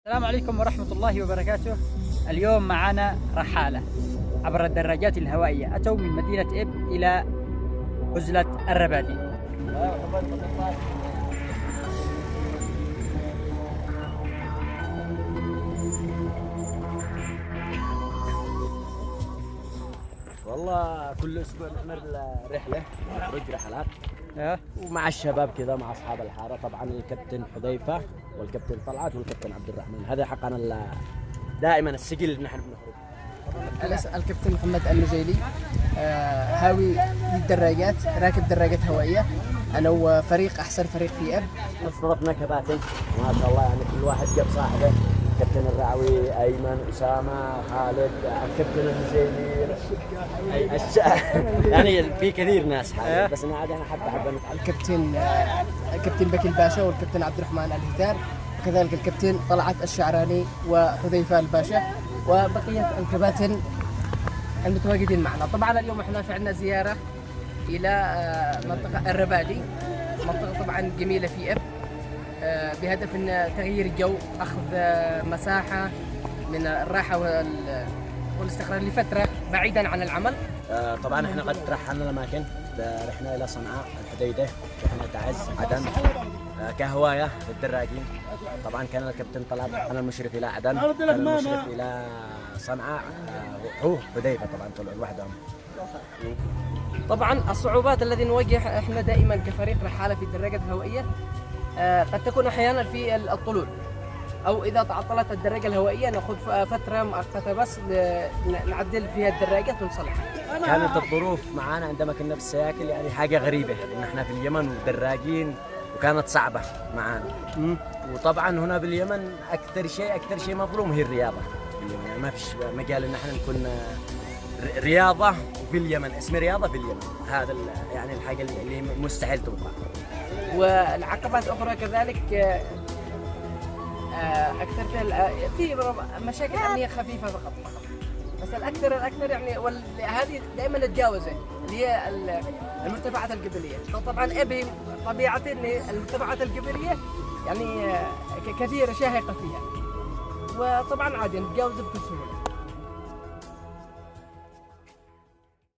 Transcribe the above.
السلام عليكم ورحمة الله وبركاته. اليوم معنا رحالة عبر الدراجات الهوائية، أتوا من مدينة إب إلى عزلة الربادي. والله كل اسبوع نعمل رحله، نخرج رحلات أه. ومع الشباب كذا، مع اصحاب الحاره. طبعا الكابتن حذيفه والكابتن طلعت والكابتن عبد الرحمن، هذا حقنا دائما السجل اللي نحن بنخرج. الكابتن محمد النجيلي، هاوي للدراجات، راكب دراجات هوائيه. انا وفريق احسن فريق في اب. استضفنا كباتن ما شاء الله، يعني كل واحد جاب صاحبه، كابتن الرعوي، ايمن، اسامه، خالد، الكابتن النجيلي، يعني في كثير ناس حاليا، بس انا عاد انا حابه الكابتن بكي الباشا والكابتن عبد الرحمن الهتار، وكذلك الكابتن طلعت الشعراني وحذيفه الباشا وبقيه الكباتن المتواجدين معنا. طبعا اليوم احنا فعلنا زياره الى منطقه الربادي، منطقه طبعا جميله في اب، بهدف ان تغيير الجو، اخذ مساحه من الراحه والاستقرار لفتره بعيدا عن العمل. طبعا احنا قد رحلنا الاماكن، رحنا الى صنعاء، الحديده، رحنا تعز، عدن، كهوايه للدراجين. طبعا كان الكابتن طلعت، انا المشرف الى عدن، كان المشرف الى صنعاء، هو حذيفه طبعا طلعوا لوحدهم. طبعا الصعوبات التي نواجه احنا دائما كفريق رحاله في الدراجات الهوائيه قد تكون احيانا في الطلول، او اذا تعطلت الدراجه الهوائيه ناخذ فتره مؤقته بس نعدل فيها الدراجات ونصلحها. كانت الظروف معانا عندما كنا بالسياكل يعني حاجه غريبه، ان احنا في اليمن ودراجين، وكانت صعبه معانا. وطبعا هنا باليمن اكثر شيء مظلوم هي الرياضه باليمن، يعني ما فيش مجال ان احنا نكون رياضه وفي اليمن، اسم رياضه في اليمن، هذا يعني الحاجه اللي مستحيل توقع. والعقبات اخرى كذلك، اكثر في مشاكل امنيه خفيفه فقط، بس الاكثر يعني هذه دائما نتجاوزها، اللي هي المرتفعات الجبليه. طبعا ابي طبيعه المرتفعات الجبليه يعني كثيره شاهقه فيها، وطبعا عادي نتجاوزها بكل سهوله.